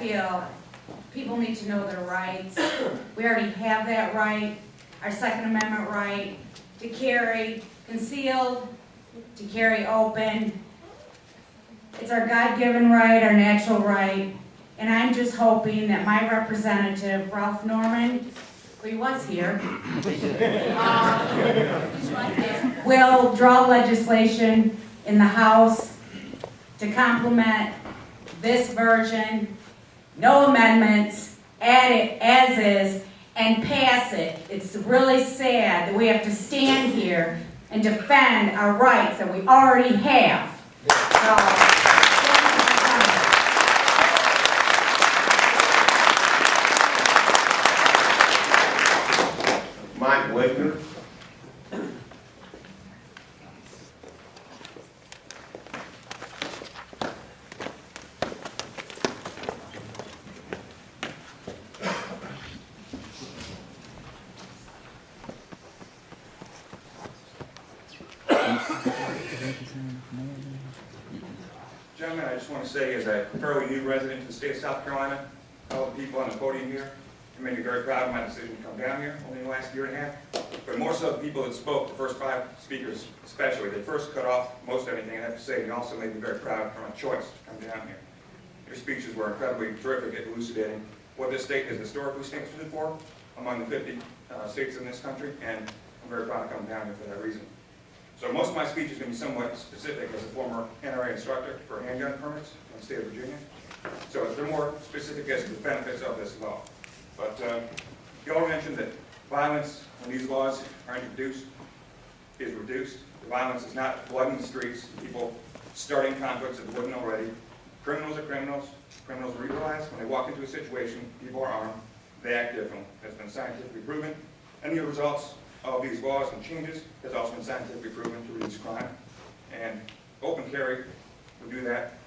feel people need to know their rights. We already have that right, our Second Amendment right, to carry concealed, to carry open. It's our God-given right, our natural right, and I'm just hoping that my representative, Ralph Norman, who he was here, will draw legislation in the House to complement this version, no amendments, add it as is, and pass it. It's really sad that we have to stand here and defend our rights that we already have. So, Mike Wagner. Gentlemen, I just want to say, as a fairly new resident of the state of South Carolina, all the people on the podium here, it made me very proud of my decision to come down here only in the last year and a half. But more so the people that spoke, the first 5 speakers especially, they first cut off most everything I have to say, and also made me very proud for my choice to come down here. Your speeches were incredibly terrific at elucidating what this state has historically stood for among the 50 states in this country, and I'm very proud to come down here for that reason. So most of my speech is going to be somewhat specific as a former NRA instructor for handgun permits in the state of Virginia. So they're more specific as to the benefits of this law. But you all mentioned that violence, when these laws are introduced, is reduced. The violence is not blood in the streets, people starting conflicts that wouldn't already. Criminals are criminals. Criminals realize when they walk into a situation, people are armed, they act differently. That's been scientifically proven. And the results of these laws and changes has also been scientifically proven to reduce crime. And open carry would do that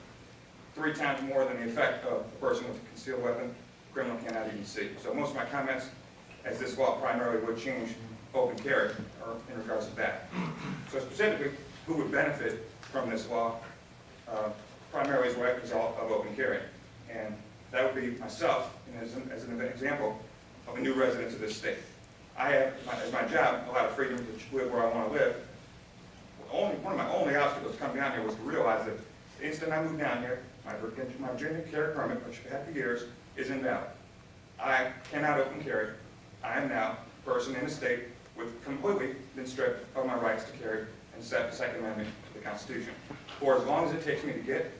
3 times more than the effect of a person with a concealed weapon a criminal cannot even see. So most of my comments, as this law primarily would change open carry, are in regards to that. So specifically, who would benefit from this law, primarily as a result of open carry. And that would be myself, as an example of a new resident of this state. I have, as my job, a lot of freedom to live where I want to live. One of my only obstacles to come down here was to realize that the instant I moved down here, my Virginia carry permit, which I've had for years, is invalid. I cannot open carry. I am now a person in the state with completely been stripped of my rights to carry and set the Second Amendment to the Constitution. For as long as it takes me to get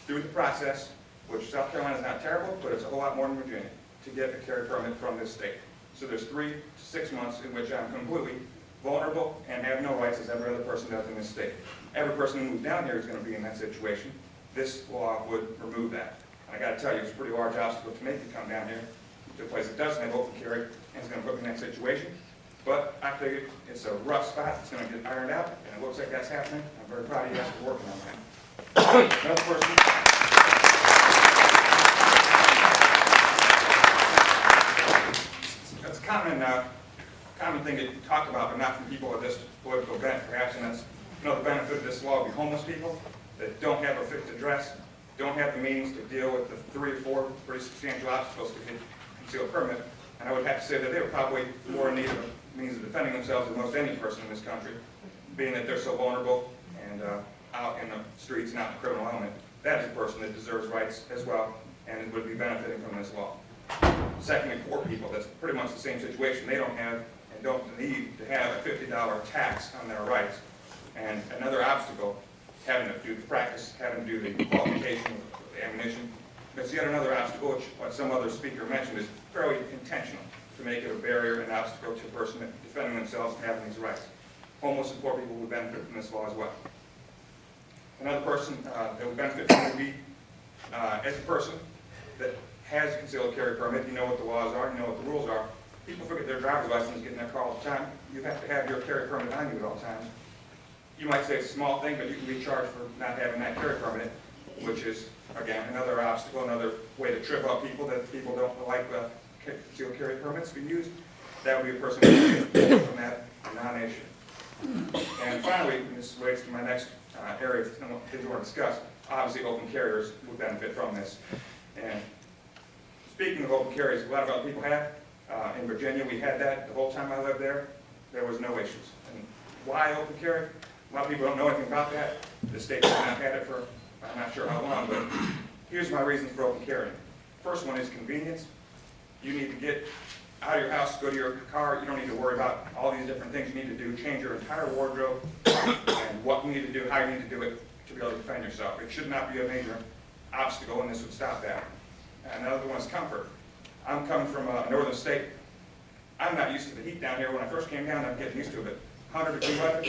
through the process, which South Carolina is not terrible, but it's a whole lot more than Virginia, to get a carry permit from this state. So there's 3 to 6 months in which I'm completely vulnerable and have no rights as every other person does in this state. Every person who moves down here is going to be in that situation. This law would remove that. And I got to tell you, it's a pretty large obstacle to make you come down here to a place that doesn't have open carry and is going to put me in that situation. But I figured it's a rough spot. It's going to get ironed out, and it looks like that's happening. I'm very proud of you guys for working on that. Another person. That's a common thing to talk about, but not from people with this political bent, perhaps, and that's another benefit of this law would be homeless people that don't have a fixed address, don't have the means to deal with the 3 or 4 pretty substantial obstacles to get a concealed permit. And I would have to say that they were probably more in need of a means of defending themselves than most any person in this country, being that they're so vulnerable and out in the streets, not in the criminal element. That is a person that deserves rights as well and would be benefiting from this law. Secondly, poor people, that's pretty much the same situation. They don't have and don't need to have a $50 tax on their rights. And another obstacle, having to do the practice, having to do the qualification of the ammunition. That's yet another obstacle, which, what some other speaker mentioned, is fairly intentional to make it a barrier and obstacle to a person defending themselves and having these rights. Homeless and poor people would benefit from this law as well. Another person that would benefit from it would be, as a person that has a concealed carry permit, you know what the laws are, you know what the rules are. People forget their driver's license, get in their car all the time. You have to have your carry permit on you at all times. You might say it's a small thing, but you can be charged for not having that carry permit, which is, again, another obstacle, another way to trip up people that people don't like concealed carry permits to be used. That would be a person who would benefit from that, a non-issue. And finally, and this relates to my next area of things I want to discuss, obviously open carriers would benefit from this. And speaking of open carries, a lot of other people have. In Virginia, we had that the whole time I lived there. There was no issues. And why open carry? A lot of people don't know anything about that. The state has not had it for, I'm not sure how long, but here's my reasons for open carrying. First one is convenience. You need to get out of your house, go to your car. You don't need to worry about all these different things you need to do, change your entire wardrobe, and what you need to do, how you need to do it to be able to defend yourself. It should not be a major obstacle, and this would stop that. And another one is comfort. I'm coming from a northern state. I'm not used to the heat down here. When I first came down, I'm getting used to it. 100-degree weather,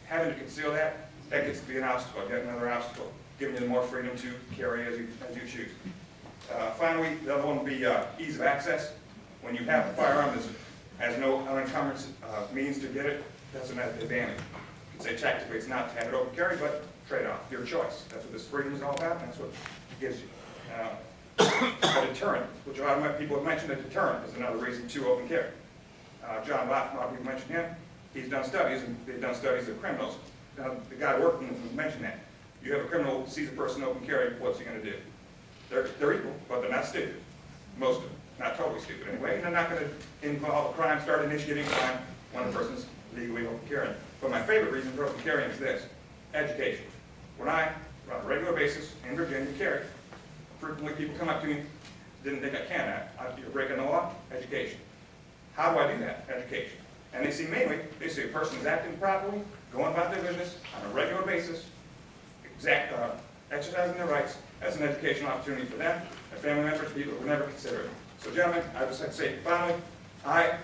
having to conceal that gets to be an obstacle, yet another obstacle, giving you more freedom to carry as you choose. Finally, the other one would be ease of access. When you have a firearm that has no unencumbered means to get it, that's an advantage. You can say tactically it's not to have it open carry, but trade-off, your choice. That's what this freedom is all about, and that's what it gives you. A deterrent, which a lot of people have mentioned, a deterrent is another reason to open carry. John Lott, a lot of people mentioned him. He's done studies, and they've done studies of criminals. Now, the guy working with him mentioned that. You have a criminal who sees a person open carry, what's he going to do? They're equal, but they're not stupid. Most of them. Not totally stupid anyway. And they're not going to involve a crime, start initiating crime when a person's legally open carrying. But my favorite reason for open carrying is this: education. When I, on a regular basis in Virginia, carry, frequently people come up to me, didn't think I can. You're breaking the law? Education. How do I do that? Education. And they see mainly, they see a person is acting properly, going about their business on a regular basis, exercising their rights. That's an educational opportunity for them, their family members, people who would never consider it. So gentlemen, I just like to say, finally, I'm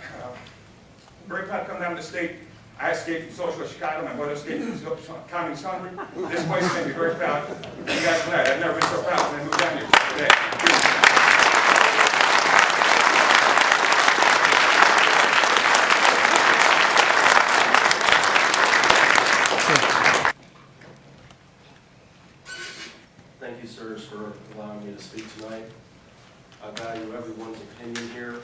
very proud to come down to the state. I escaped from socialist Chicago, my brother escaped from communist Hungary. This place made me very proud. You guys know that. I've never been so proud when I moved down here today. Thank you, sirs, for allowing me to speak tonight. I value everyone's opinion here.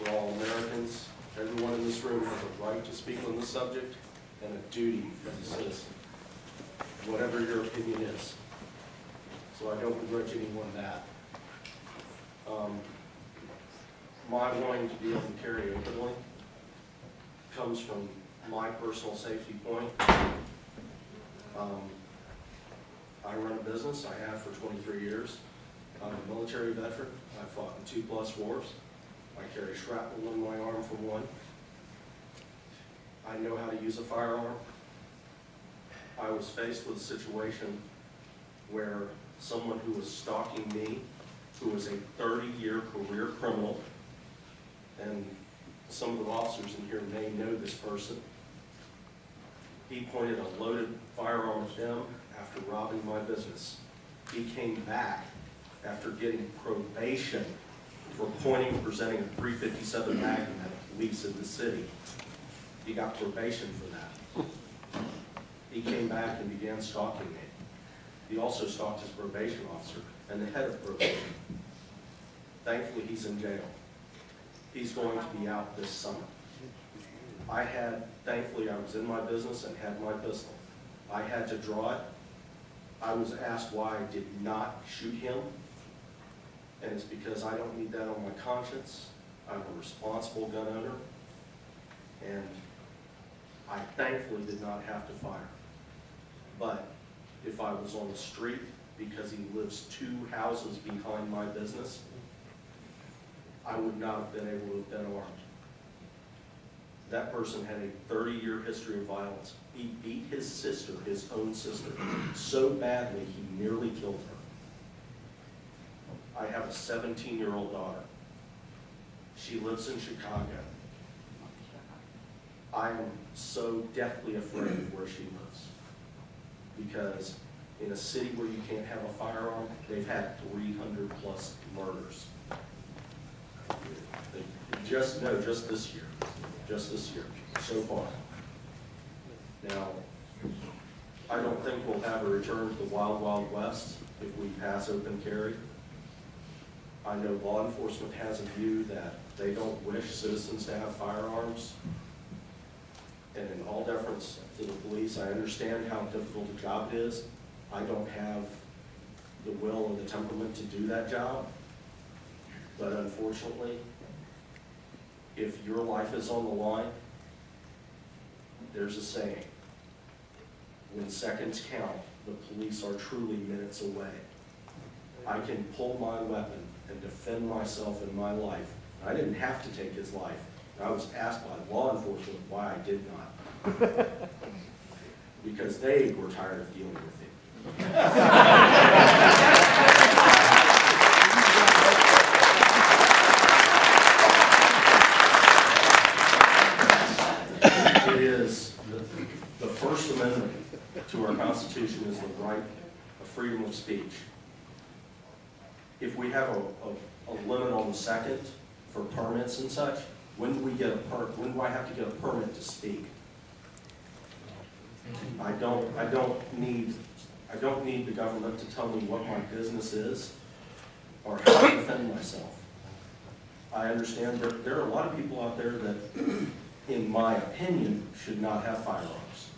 We're all Americans. Everyone in this room has a right to speak on this subject and a duty as a citizen, whatever your opinion is. So I don't begrudge anyone that. My wanting to be able to carry openly comes from my personal safety point. I run a business. I have for 23 years. I'm a military veteran. I fought in 2+ wars. I carry shrapnel in my arm for one. I know how to use a firearm. I was faced with a situation where someone who was stalking me, who was a 30-year career criminal, and some of the officers in here may know this person. He pointed a loaded firearm at them after robbing my business. He came back after getting probation for pointing and presenting a .357 Magnum at police in the city. He got probation for that. He came back and began stalking me. He also stalked his probation officer and the head of probation. Thankfully, he's in jail. He's going to be out this summer. Thankfully, I was in my business and had my pistol. I had to draw it. I was asked why I did not shoot him, and it's because I don't need that on my conscience. I'm a responsible gun owner, and I thankfully did not have to fire. But if I was on the street because he lives 2 houses behind my business, I would not have been able to have been armed. That person had a 30-year history of violence. He beat his sister, his own sister, so badly he nearly killed her. I have a 17-year-old daughter. She lives in Chicago. I am so deathly afraid of where she lives, because in a city where you can't have a firearm, they've had 300+ murders. Just this year, so far. Now, I don't think we'll have a return to the wild, wild west if we pass open carry. I know law enforcement has a view that they don't wish citizens to have firearms. And in all deference to the police, I understand how difficult a job it is. I don't have the will or the temperament to do that job. But unfortunately, if your life is on the line, there's a saying, when seconds count, the police are truly minutes away. I can pull my weapon and defend myself and my life. I didn't have to take his life. I was asked by law enforcement why I did not. Because they were tired of dealing with him. It is the First Amendment to our Constitution is the right of freedom of speech. If we have a limit on the second for permits and such, when do I have to get a permit to speak? I don't need the government to tell me what my business is or how to defend myself. I understand there are a lot of people out there that, in my opinion, should not have firearms,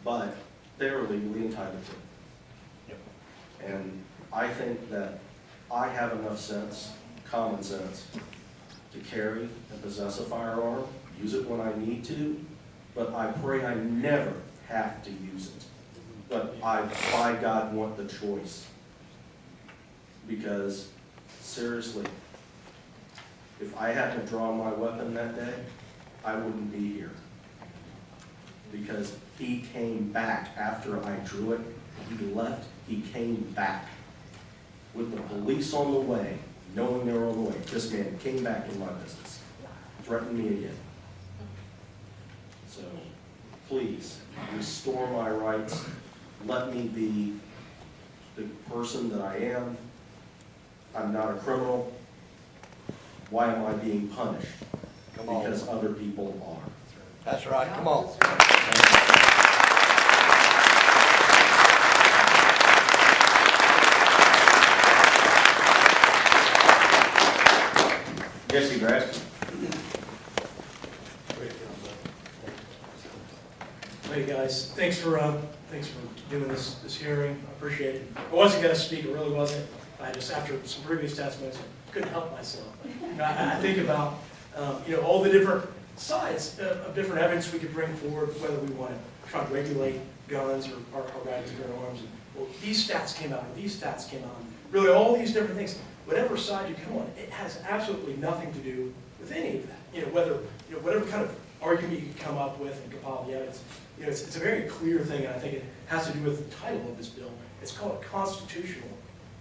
but they are legally entitled to. And I think that I have enough sense, common sense, to carry and possess a firearm, use it when I need to, but I pray I never have to use it. But I, by God, want the choice. Because, seriously, if I hadn't drawn my weapon that day, I wouldn't be here. Because he came back after I drew it. He left, he came back. With the police on the way, knowing they were on the way, this man came back in my business. Threatened me again. So, please, restore my rights. Let me be the person that I am. I'm not a criminal. Why am I being punished? Because other people are. That's right, come on. Jesse Grass. Hey guys, thanks for doing this hearing. I appreciate it. I wasn't going to speak, it really wasn't. I just, after some previous testimonies, couldn't help myself. I think about all the different sides of different evidence we could bring forward, whether we want to try to regulate guns or our right to bear arms. And, well, these stats came out, or these stats came out. Really, all these different things. Whatever side you come on, it has absolutely nothing to do with any of that. Whatever kind of argument you can come up with and compile the evidence. It's a very clear thing, and I think it has to do with the title of this bill. It's called constitutional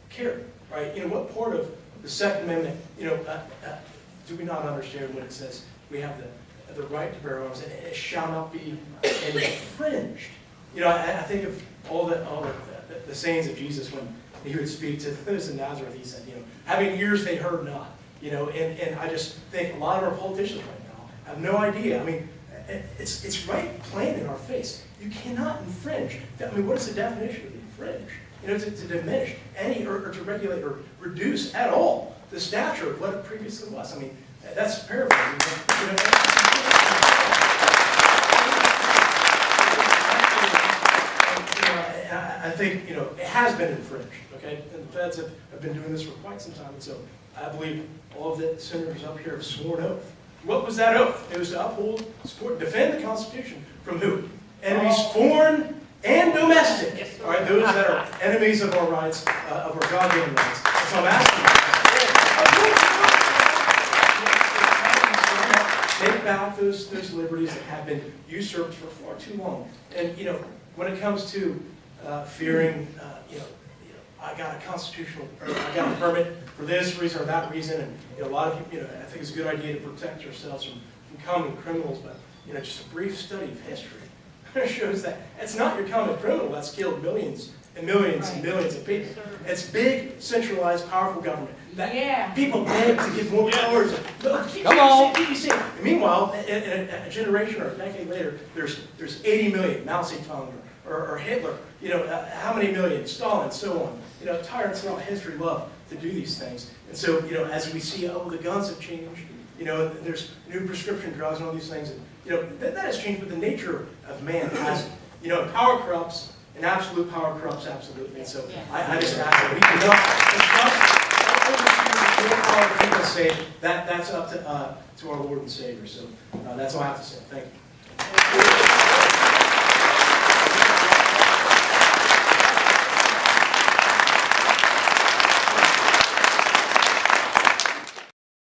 carry, right? What part of the Second Amendment, do we not understand when it says we have the right to bear arms and it shall not be infringed? I think of all the sayings of Jesus when he would speak to those in Nazareth. He said, having ears they heard not. And I just think a lot of our politicians right now have no idea. I mean, it's right plain in our face. You cannot infringe. I mean, what is the definition of infringe? To diminish any or to regulate or reduce at all the stature of what it previously was. I mean, that's paraphrasing. I think it has been infringed. Okay, and the feds have been doing this for quite some time, and so I believe all of the senators up here have sworn oath. What was that oath? It was to uphold, support, defend the Constitution from who? Enemies foreign and domestic. All right, those that are enemies of our rights, of our God-given rights. So I'm asking you, take back those liberties that have been usurped for far too long. And when it comes to fearing, I got I got a permit for this reason or that reason, and a lot of people, I think it's a good idea to protect ourselves from common criminals, but just a brief study of history shows that it's not your common criminal that's killed millions and millions and millions of people. It's big, centralized, powerful government. People beg to give more powers. Come on. And meanwhile, in a generation or a decade later, there's 80 million, Mao Zedong or Hitler. How many million? Stalin, so on. Tyrants throughout history love to do these things. And so, as we see, the guns have changed. There's new prescription drugs and all these things. And, that has changed, but the nature of man hasn't. Power corrupts, and absolute power corrupts absolutely. And so I just ask that we do not trust say that's up to our Lord and Savior. So that's all I have to say. Thank you.